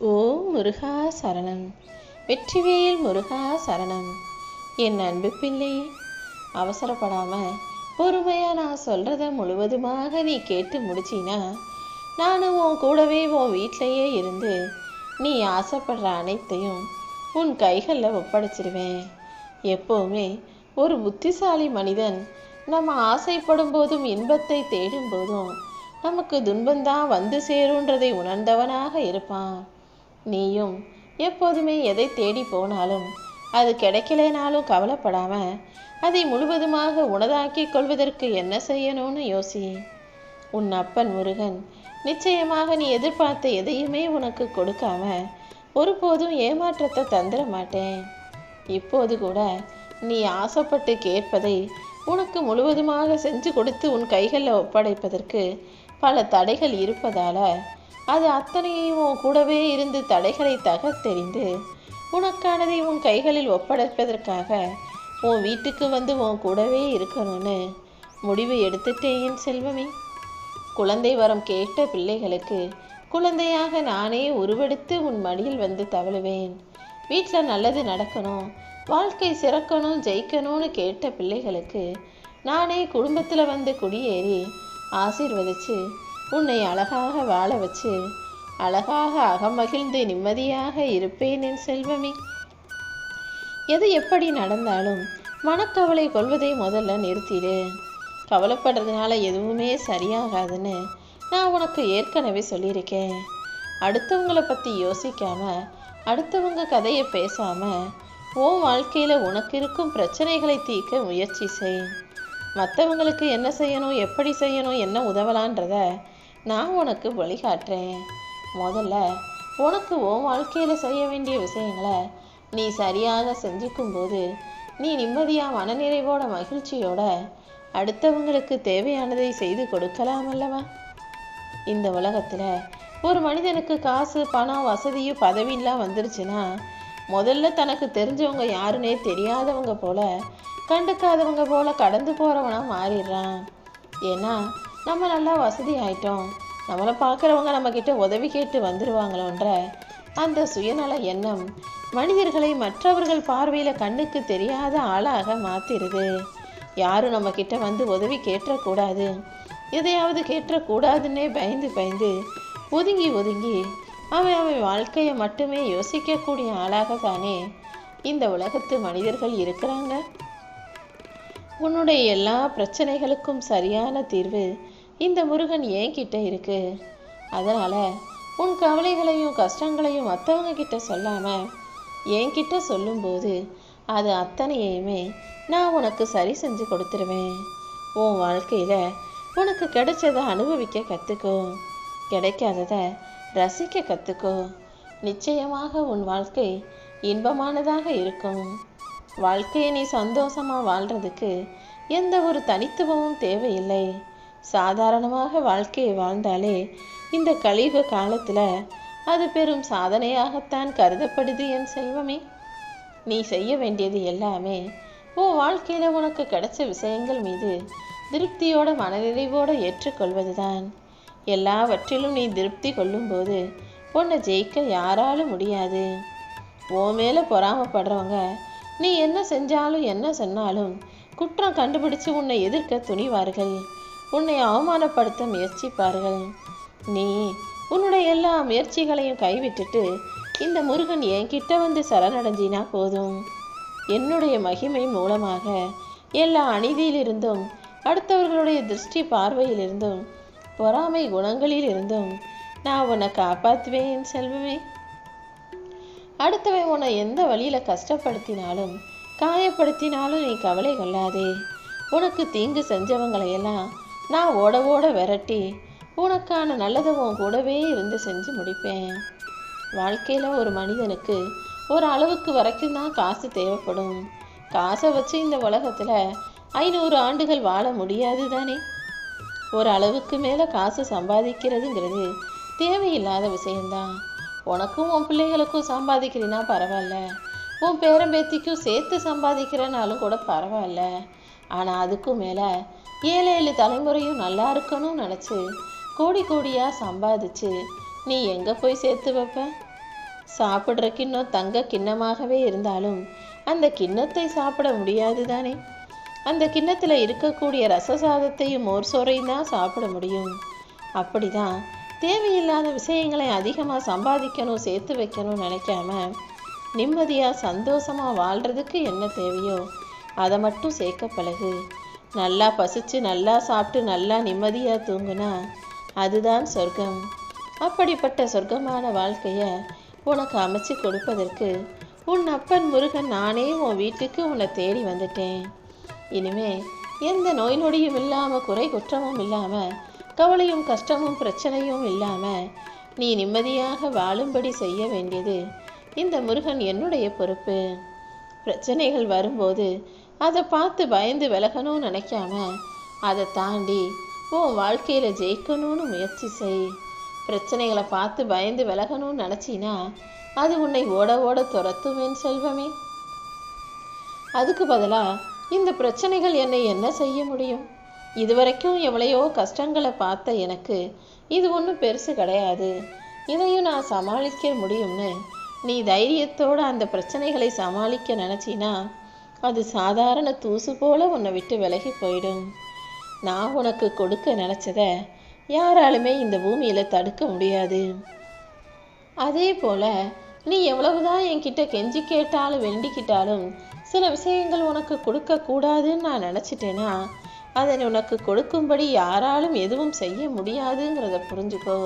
ஓம் முருகா சரணம். வெற்றிவேல் முருகா சரணம். என் அன்பு பிள்ளை, அவசரப்படாம பொறுமையா நான் சொல்றத முழுவதுமாக நீ கேட்டு முடிச்சினா நானும் உன் கூடவே உன் வீட்டிலையே இருந்து நீ ஆசைப்படுற அனைத்தையும் உன் கைகளில் ஒப்படைச்சிருவேன். எப்போவுமே ஒரு புத்திசாலி மனிதன் நம்ம ஆசைப்படும் போதும் இன்பத்தை தேடும் போதும் நமக்கு துன்பந்தான் வந்து சேருன்றதை உணர்ந்தவனாக இருப்பான். நீயும் எப்போதுமே எதை தேடி போனாலும் அது கிடைக்கலைனாலும் கவலைப்படாம அதை முழுவதுமாக உனதாக்கி கொள்வதற்கு என்ன செய்யணும்னு யோசி. உன் அப்பன் முருகன் நிச்சயமாக நீ எதிர்பார்த்த எதையுமே உனக்கு கொடுக்காம ஒருபோதும் ஏமாற்றத்தை தந்துட மாட்டேன். இப்போது கூட நீ ஆசைப்பட்டு கேட்பதை உனக்கு முழுவதுமாக செஞ்சு கொடுத்து உன் கைகளில் ஒப்படைப்பதற்கு பல தடைகள் இருப்பதால அது அத்தனையும் உன் கூடவே இருந்து தடைகளை தகர்த்தெறிந்து உனக்கானதை உன் கைகளில் ஒப்படைப்பதற்காக உன் வீட்டுக்கு வந்து உன் கூடவே இருக்கணும்னு முடிவு எடுத்துட்டேன் என் செல்வமே. குழந்தை வரம் கேட்ட பிள்ளைகளுக்கு குழந்தையாக நானே உருவெடுத்து உன் மடியில் வந்து தவழுவேன். வீட்டில் நல்லது நடக்கணும், வாழ்க்கை சிறக்கணும், ஜெயிக்கணும்னு கேட்ட பிள்ளைகளுக்கு நானே குடும்பத்தில் வந்து குடியேறி ஆசீர்வதிச்சு உன்னை அழகாக வாழ வச்சு அழகாக அகமகிழ்ந்து நிம்மதியாக இருப்பேன் என் செல்வமே. எது எப்படி நடந்தாலும் மனக்கவலை கொள்வதை முதல்ல நிறுத்திடு. கவலைப்படுறதுனால எதுவுமே சரியாகாதுன்னு நான் உனக்கு ஏற்கனவே சொல்லியிருக்கேன். அடுத்தவங்களை பற்றி யோசிக்காம அடுத்தவங்க கதையை பேசாம உன் வாழ்க்கையில் உனக்கு இருக்கும் பிரச்சனைகளை தீர்க்க முயற்சி செய். மற்றவங்களுக்கு என்ன செய்யணும், எப்படி செய்யணும், என்ன உதவலான்றத நான் உனக்கு வழிகாட்டுறேன். முதல்ல உனக்கு உன் வாழ்க்கையில் செய்ய வேண்டிய விஷயங்களை நீ சரியாக செஞ்சுக்கும் போது நீ நிம்மதியாக மனநிறைவோட மகிழ்ச்சியோட அடுத்தவங்களுக்கு தேவையானதை செய்து கொடுக்கலாம் அல்லவா? இந்த உலகத்தில் ஒரு மனிதனுக்கு காசு, பணம், வசதியும் பதவியெல்லாம் வந்துருச்சுன்னா முதல்ல தனக்கு தெரிஞ்சவங்க யாருன்னே தெரியாதவங்க போல, கண்டுக்காதவங்க போல கடந்து போகிறவனா மாறிடுறான். ஏன்னா நம்ம நல்லா வசதி ஆயிட்டோம், நம்மளை பார்க்குறவங்க நம்மக்கிட்ட உதவி கேட்டு வந்துடுவாங்களோன்ற அந்த சுயநல எண்ணம் மனிதர்களை மற்றவர்கள் பார்வையில் கண்ணுக்கு தெரியாத ஆளாக மாற்றிடுது. யாரும் நம்மக்கிட்ட வந்து உதவி கேட்டக்கூடாது, எதையாவது கேட்டக்கூடாதுன்னே பயந்து பயந்து ஒதுங்கி ஒதுங்கி அவன் வாழ்க்கையை மட்டுமே யோசிக்கக்கூடிய ஆளாக தானே இந்த உலகத்து மனிதர்கள் இருக்கிறாங்க. உன்னுடைய எல்லா பிரச்சனைகளுக்கும் சரியான தீர்வு இந்த முருகன் என்கிட்ட இருக்கு. அதனால உன் கவலைகளையும் கஷ்டங்களையும் மற்றவங்க கிட்ட சொல்லாம என்கிட்ட சொல்லும்போது அது அத்தனையுமே நான் உனக்கு சரி செஞ்சு கொடுத்துருவேன். உன் வாழ்க்கையில உனக்கு கிடைச்சதை அனுபவிக்க கற்றுக்கோ, கிடைக்காததை ரசிக்க கற்றுக்கோ. நிச்சயமாக உன் வாழ்க்கை இன்பமானதாக இருக்கும். வாழ்க்கையை நீ சந்தோஷமாக வாழ்கிறதுக்கு எந்த ஒரு தனித்துவமும் தேவையில்லை. சாதாரணமாக வாழ்க்கையை வாழ்ந்தாலே இந்த கலியுக காலத்தில் அது பெரும் சாதனையாகத்தான் கருதப்படுது என் செல்வமே. நீ செய்ய வேண்டியது எல்லாமே உன் வாழ்க்கையில் உனக்கு கிடைச்ச விஷயங்கள் மீது திருப்தியோட மனநிறைவோடு ஏற்றுக்கொள்வது தான். எல்லாவற்றிலும் நீ திருப்தி கொள்ளும்போது உன்னை ஜெயிக்க யாராலும் முடியாது. உன் மேலே பொறாமப்படுறவங்க நீ என்ன செஞ்சாலும் என்ன சொன்னாலும் குற்றம் கண்டுபிடிச்சு உன்னை எதிர்க்க துணிவார்கள், உன்னை அவமானப்படுத்த முயற்சிப்பார்கள். நீ உன்னுடைய எல்லா முயற்சிகளையும் கைவிட்டுட்டு இந்த முருகன் என்கிட்ட வந்து சரணடைஞ்சினா போதும். என்னுடைய மகிமை மூலமாக எல்லா அநீதியிலிருந்தும், அடுத்தவர்களுடைய திருஷ்டி பார்வையிலிருந்தும், பொறாமை குணங்களில் இருந்தும் நான் உன்னை காப்பாற்றுவேன் செல்வமே. அடுத்தவன் உன்னை எந்த வழியில் கஷ்டப்படுத்தினாலும் காயப்படுத்தினாலும் நீ கவலை கொள்ளாதே. உனக்கு தீங்கு செஞ்சவங்களையெல்லாம் நான் ஓட ஓட விரட்டி உனக்கான நல்லதை உன் கூடவே இருந்து செஞ்சு முடிப்பேன். வாழ்க்கையில் ஒரு மனிதனுக்கு ஒரு அளவுக்கு வரைக்கும் தான் காசு தேவைப்படும். காசை வச்சு இந்த உலகத்தில் 500 ஆண்டுகள் வாழ முடியாது தானே. ஒரு அளவுக்கு மேலே காசு சம்பாதிக்கிறதுங்கிறது தேவையில்லாத விஷயம்தான். உனக்கும் உன் பிள்ளைகளுக்கும் சம்பாதிக்கிறீன்னா பரவாயில்ல, உன் பேரம்பேத்திக்கும் சேர்த்து சம்பாதிக்கிறனாலும் கூட பரவாயில்ல. ஆனால் அதுக்கும் மேலே 7 தலைமுறையும் நல்லா இருக்கணும்னு நினச்சி கோடி கோடியாக சம்பாதிச்சு நீ எங்கே போய் சேர்த்து வைப்ப? சாப்பிட்ற கிண்ணம் தங்க கிண்ணமாகவே இருந்தாலும் அந்த கிண்ணத்தை சாப்பிட முடியாது தானே. அந்த கிண்ணத்தில் இருக்கக்கூடிய ரசசாதத்தையும் மோர் சோறையும் தான் சாப்பிட முடியும். அப்படிதான் தேவையில்லாத விஷயங்களை அதிகமாக சம்பாதிக்கணும், சேர்த்து வைக்கணும்னு நினைக்காம நிம்மதியாக சந்தோஷமாக வாழ்கிறதுக்கு என்ன தேவையோ அதை மட்டும் சேர்க்க பழகு. நல்லா பசிச்சு நல்லா சாப்பிட்டு நல்லா நிம்மதியாக தூங்குனா அதுதான் சொர்க்கம். அப்படிப்பட்ட சொர்க்கமான வாழ்க்கையை உனக்கு அமைச்சு கொடுப்பதற்கு உன் அப்பன் முருகன் நானே உன் வீட்டுக்கு உன்னை தேடி வந்துட்டேன். இனிமே எந்த நோய் நொடியும் இல்லாமல், குறை குற்றமும் இல்லாமல், கவலையும் கஷ்டமும் பிரச்சனையும் இல்லாமல் நீ நிம்மதியாக வாழும்படி செய்ய வேண்டியது இந்த முருகன் என்னுடைய பொறுப்பு. பிரச்சனைகள் வரும்போது அதை பார்த்து பயந்து விலகணும்னு நினைக்காம அதை தாண்டி உன் வாழ்க்கையில் ஜெயிக்கணும்னு முயற்சி செய். பிரச்சனைகளை பார்த்து பயந்து விலகணும்னு நினச்சின்னா அது உன்னை ஓட ஓட துரத்தும் என் செல்வமே. அதுக்கு பதிலாக இந்த பிரச்சனைகள் என்னை என்ன செய்ய முடியும்? இதுவரைக்கும் எவ்வளையோ கஷ்டங்களை பார்த்த எனக்கு இது ஒன்றும் பெருசு கிடையாது, இதையும் நான் சமாளிக்க முடியும்னு நீ தைரியத்தோடு அந்த பிரச்சனைகளை சமாளிக்க நினச்சினா அது சாதாரண தூசு போல உன்னை விட்டு விலகி போயிடும். நான் உனக்கு கொடுக்க நினச்சதை யாராலுமே இந்த பூமியில் தடுக்க முடியாது. அதே போல் நீ எவ்வளவுதான் என்கிட்ட கெஞ்சி கேட்டாலும் வேண்டிக்கிட்டாலும் சில விஷயங்கள் உனக்கு கொடுக்கக்கூடாதுன்னு நான் நினச்சிட்டேன்னா அதை உனக்கு கொடுக்கும்படி யாராலும் எதுவும் செய்ய முடியாதுங்கிறத புரிஞ்சுக்கோ.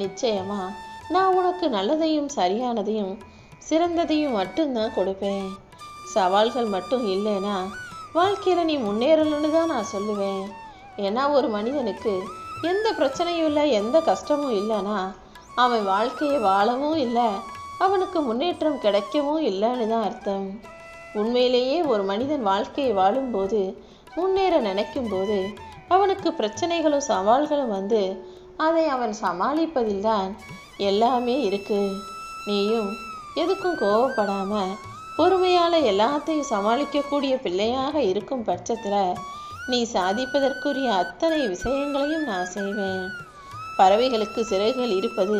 நிச்சயமா நான் உனக்கு நல்லதையும் சரியானதையும் சிறந்ததையும் மட்டும்தான் கொடுப்பேன். சவால்கள் மட்டும் இல்லைன்னா வாழ்க்கையில் நீ முன்னேறணும்னு தான் நான் சொல்லுவேன். ஏன்னா ஒரு மனிதனுக்கு எந்த பிரச்சனையும் இல்லை, எந்த கஷ்டமும் இல்லைன்னா அவன் வாழ்க்கையை வாழவும் இல்லை, அவனுக்கு முன்னேற்றம் கிடைக்கவும் இல்லைன்னு தான் அர்த்தம். உண்மையிலேயே ஒரு மனிதன் வாழ்க்கையை வாழும்போது, முன்னேற நினைக்கும் போது அவனுக்கு பிரச்சனைகளும் சவால்களும் வந்து அதை அவன் சமாளிப்பதில் தான் எல்லாமே இருக்கு. நீயும் எதுக்கும் கோவப்படாமல் பொறுமையால் எல்லாத்தையும் சமாளிக்கக்கூடிய பிள்ளையாக இருக்கும் பட்சத்தில் நீ சாதிப்பதற்குரிய அத்தனை விஷயங்களையும் நான் செய்வேன். பறவைகளுக்கு சிறகுகள் இருப்பது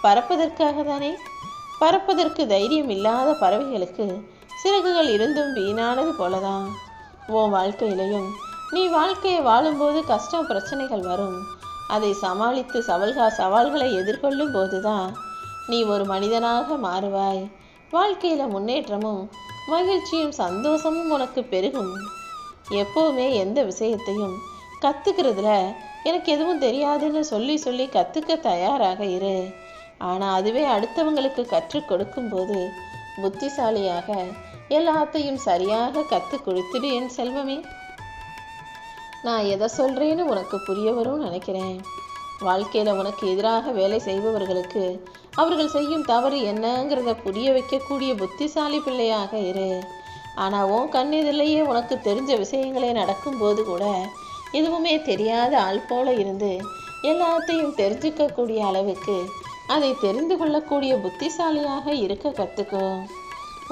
பறப்பதற்காக தானே. பறப்பதற்கு தைரியம் இல்லாத பறவைகளுக்கு சிறகுகள் இருந்தும் வீணானது போலதான் உன் வாழ்க்கையிலையும் நீ வாழ்க்கையை வாழும்போது கஷ்டம் பிரச்சனைகள் வரும். அதை சமாளித்து சவால்களை எதிர்கொள்ளும் போதுதான் நீ ஒரு மனிதனாக மாறுவாய். வாழ்க்கையில் முன்னேற்றமும் மகிழ்ச்சியும் சந்தோஷமும் உனக்கு பெருகும். எப்போவுமே எந்த விஷயத்தையும் கற்றுக்கிறதுல எனக்கு எதுவும் தெரியாதுன்னு சொல்லி கற்றுக்க தயாராக இரு. ஆனால் அதுவே அடுத்தவங்களுக்கு கற்றுக் கொடுக்கும்போது புத்திசாலியாக எல்லாத்தையும் சரியாக கற்றுக் கொடுத்துடு என் செல்வமே. நான் எதை சொல்கிறேன்னு உனக்கு புரிய வரும்னு நினைக்கிறேன். வாழ்க்கையில் உனக்கு எதிராக வேலை செய்பவர்களுக்கு அவர்கள் செய்யும் தவறு என்னங்கிறத புரிய வைக்கக்கூடிய புத்திசாலி பிள்ளையாக இரு. ஆனால் உன் கண்ணெதிரிலேயே உனக்கு தெரிஞ்ச விஷயங்களே நடக்கும்போது கூட எதுவுமே தெரியாத ஆள் போல இருந்து எல்லாத்தையும் தெரிஞ்சுக்கக்கூடிய அளவுக்கு அதை தெரிந்து கொள்ளக்கூடிய புத்திசாலியாக இருக்க கற்றுக்கோ.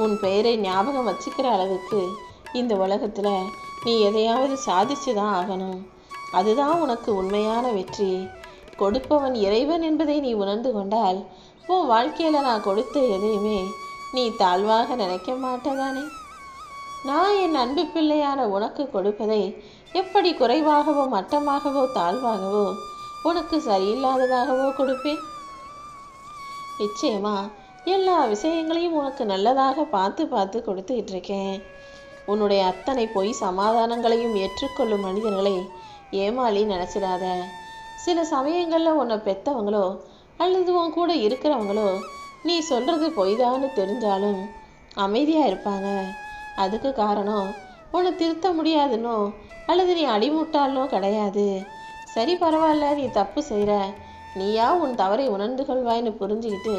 உன் பெயரை ஞாபகம் வச்சுக்கிற அளவுக்கு இந்த உலகத்தில் நீ எதையாவது சாதிச்சு தான் ஆகணும். அதுதான் உனக்கு உண்மையான வெற்றி. கொடுப்பவன் இறைவன் என்பதை நீ உணர்ந்து கொண்டால் உன் வாழ்க்கையில் நான் கொடுத்த எதையுமே நீ தாழ்வாக நினைக்க மாட்டதானே. நான் என் அன்பு பிள்ளையான உனக்கு கொடுப்பதை எப்படி குறைவாகவோ மட்டமாகவோ தாழ்வாகவோ உனக்கு சரியில்லாததாகவோ கொடுப்பேன்? நிச்சயமா எல்லா விஷயங்களையும் உனக்கு நல்லதாக பார்த்து கொடுத்துக்கிட்டு இருக்கேன். உன்னுடைய அத்தனை பொய் சமாதானங்களையும் ஏற்றுக்கொள்ளும் மனிதர்களை ஏமாளி நினச்சிடாத. சில சமயங்களில் உன்னை பெற்றவங்களோ அல்லது உன் கூட இருக்கிறவங்களோ நீ சொல்கிறது பொய்தான்னு தெரிஞ்சாலும் அமைதியாக இருப்பாங்க. அதுக்கு காரணம் உன்னை திருத்த முடியாதுன்னோ அல்லது நீ அடிமுட்டாலோ கிடையாது. சரி, பரவாயில்ல, நீ தப்பு செய்கிற, நீயா உன் தவறை உணர்ந்து கொள்வாய்னு புரிஞ்சுக்கிட்டு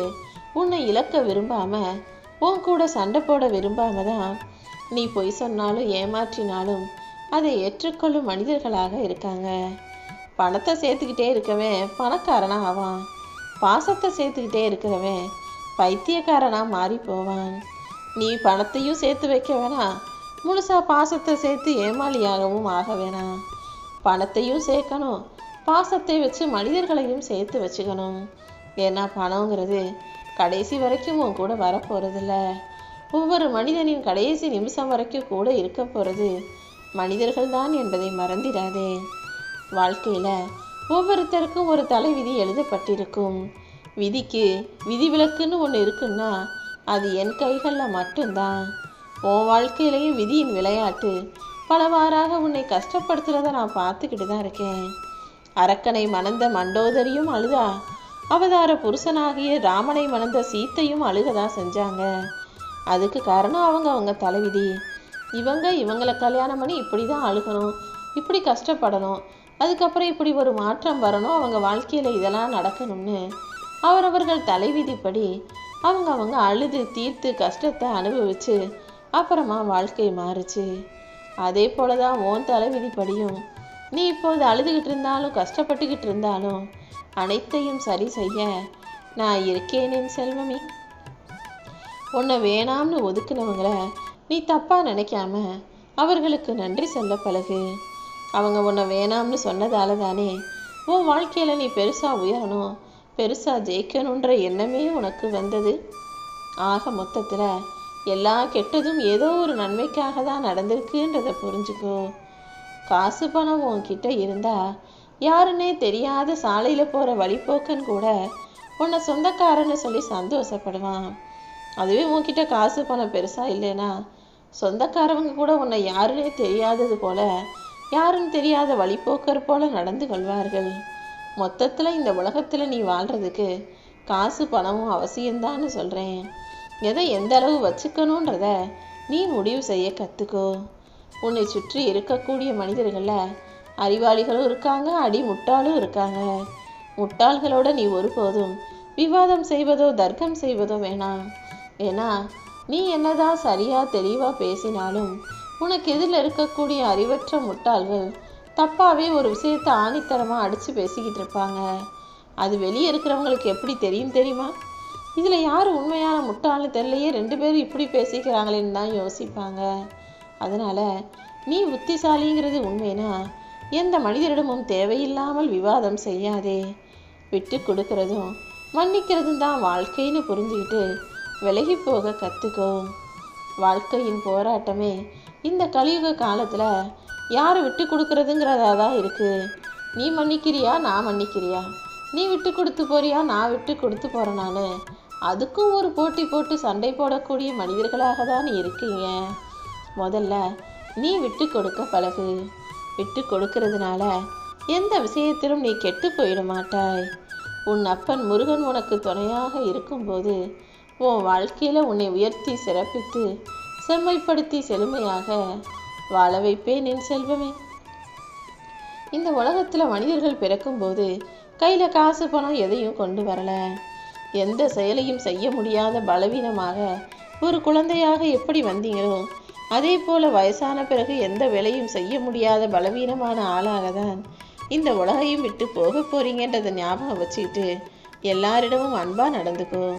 உன்னை இழக்க விரும்பாமல் உன் கூட சண்டை போட விரும்பாம தான் நீ பொய் சொன்னாலும் ஏமாற்றினாலும் அதை ஏற்றுக்கொள்ளும் மனிதர்களாக இருக்காங்க. பணத்தை சேர்த்துக்கிட்டே இருக்கவன் பணக்காரனாக ஆவான். பாசத்தை சேர்த்துக்கிட்டே இருக்கிறவன் பைத்தியக்காரனாக மாறி போவான். நீ பணத்தையும் சேர்த்து வைக்க வேணாம், முழுசா பாசத்தை சேர்த்து ஏமாளியாகவும் ஆக வேணாம். பணத்தையும் சேர்க்கணும், பாசத்தை வச்சு மனிதர்களையும் சேர்த்து வச்சுக்கணும். ஏன்னா பணங்கிறது கடைசி வரைக்கும் உன் கூட வரப்போறதில்ல. ஒவ்வொரு மனிதனின் கடைசி நிமிஷம் வரைக்கும் கூட இருக்க போறது மனிதர்கள் தான் என்பதை மறந்திடாதே. வாழ்க்கையில ஒவ்வொருத்தருக்கும் ஒரு தலைவிதி எழுதப்பட்டிருக்கும். விதிக்கு விதிவிலக்குன்னு ஒன்று இருக்குன்னா அது என் கைகளில் மட்டும்தான். உன் வாழ்க்கையிலையும் விதியின் விளையாட்டு பலவாறாக உன்னை கஷ்டப்படுத்துறத நான் பார்த்துக்கிட்டு தான் இருக்கேன். அரக்கனை மணந்த மண்டோதரியும் அழுதா, அவதார புருஷனாகிய ராமனை மணந்த சீத்தையும் அழுகதான் செஞ்சாங்க. அதுக்கு காரணம் அவங்க தலைவிதி. இவங்களை கல்யாணம் பண்ணி இப்படி தான் அழுகணும், இப்படி கஷ்டப்படணும், அதுக்கப்புறம் இப்படி ஒரு மாற்றம் வரணும், அவங்க வாழ்க்கையில் இதெல்லாம் நடக்கணும்னு அவரவர்கள் தலைவிதிப்படி அவங்க அழுது தீர்த்து கஷ்டத்தை அனுபவிச்சு அப்புறமா வாழ்க்கை மாறுச்சு. அதே போலதான் உன் தலைவிதிப்படியும் நீ இப்போது அழுதுகிட்டு இருந்தாலும் கஷ்டப்பட்டுக்கிட்டு இருந்தாலும் அனைத்தையும் சரி செய்ய நான் இருக்கேன் என் செல்வமே. உன்னை வேணாம்னு ஒதுக்குனவங்கள நீ தப்பா நினைக்காம அவர்களுக்கு நன்றி சொல்ல பழகு. அவங்க உன்னை வேணாம்னு சொன்னதால தானே உன் வாழ்க்கையில நீ பெருசா உயரணும், பெருசா ஜெயிக்கணுன்ற எண்ணமே உனக்கு வந்தது. ஆக மொத்தத்துல எல்லா கெட்டதும் ஏதோ ஒரு நன்மைக்காக தான் நடந்திருக்குன்றத புரிஞ்சுக்கோ. காசு பணம் உன்கிட்ட இருந்தா யாருன்னே தெரியாத சாலையில போற வழிபோக்கன் கூட உன்னை சொந்தக்காரன்னு சொல்லி சந்தோஷப்படுவான். அதுவே உன்கிட்ட காசு பணம் பெருசா இல்லைன்னா சொந்தக்காரவங்க கூட உன்னை யாருன்னே தெரியாதது போல, யாருன்னு தெரியாத வழிபோக்கர் போல நடந்து கொள்வார்கள். மொத்தத்துல இந்த உலகத்துல நீ வாழ்றதுக்கு காசு பணமும் அவசியம்தான்னு சொல்றேன். எதை எந்த அளவு வச்சுக்கணுன்றத நீ முடிவு செய்ய கத்துக்கோ. உன்னை சுற்றி இருக்கக்கூடிய மனிதர்கள்ல அறிவாளிகளும் இருக்காங்க, அடி முட்டாளும் இருக்காங்க. முட்டாள்களோட நீ ஒருபோதும் விவாதம் செய்வதோ தர்க்கம் செய்வதோ வேணாம். ஏன்னா நீ என்னதான் சரியா தெளிவா பேசினாலும் உனக்கு எதிரில் இருக்கக்கூடிய அறிவற்ற முட்டாள்கள் தப்பாவே ஒரு விஷயத்தை ஆணித்தரமா அடிச்சு பேசிக்கிட்டு இருப்பாங்க. அது வெளியே இருக்கிறவங்களுக்கு எப்படி தெரியுமா? இதுல யாரு உண்மையான முட்டாள்னு தெரியலையே, 2 பேரும் இப்படி பேசிக்கிறாங்களேன்னு தான் யோசிப்பாங்க. அதனால நீ புத்திசாலிங்கிறது உண்மைனா எந்த மனிதரிடமும் தேவையில்லாமல் விவாதம் செய்யாதே. விட்டு கொடுக்கறதும் மன்னிக்கிறதும் தான் வாழ்க்கைன்னு புரிஞ்சுக்கிட்டு விலகி போக கத்துக்கோ. வாழ்க்கையின் போராட்டமே இந்த கலியுக காலத்துல யாரை விட்டு கொடுக்கறதுங்கிறதா தான் இருக்கு. நீ மன்னிக்கிறியா, நான் மன்னிக்கிறியா, நீ விட்டு கொடுத்து போறியா, நான் விட்டு கொடுத்து போறேனான்னு அதுக்கும் ஒரு போட்டி போட்டு சண்டை போடக்கூடிய மனிதர்களாக தான் இருக்கீங்க. முதல்ல நீ விட்டு கொடுக்க பழகு. விட்டு கொடுக்கறதுனால எந்த விஷயத்திலும் நீ கெட்டு போயிட மாட்டாய். உன் அப்பன் முருகன் உனக்கு துணையாக இருக்கும்போது உன் வாழ்க்கையில உன்னை உயர்த்தி சிறப்பித்து செம்மைப்படுத்தி செழுமையாக வாழ வைப்பேன் என் செல்வமே. இந்த உலகத்துல மனிதர்கள் பிறக்கும்போது கையில காசு பணம் எதையும் கொண்டு வரல. எந்த செயலையும் செய்ய முடியாத பலவீனமாக ஒரு குழந்தையாக எப்படி வந்தீங்களோ அதே போல வயசான பிறகு எந்த வேலையும் செய்ய முடியாத பலவீனமான ஆளாக தான் இந்த உலகையும் விட்டு போக போறீங்கன்றதை ஞாபகம் வச்சுக்கிட்டு எல்லாரிடமும் அன்பா நடந்துக்கோ.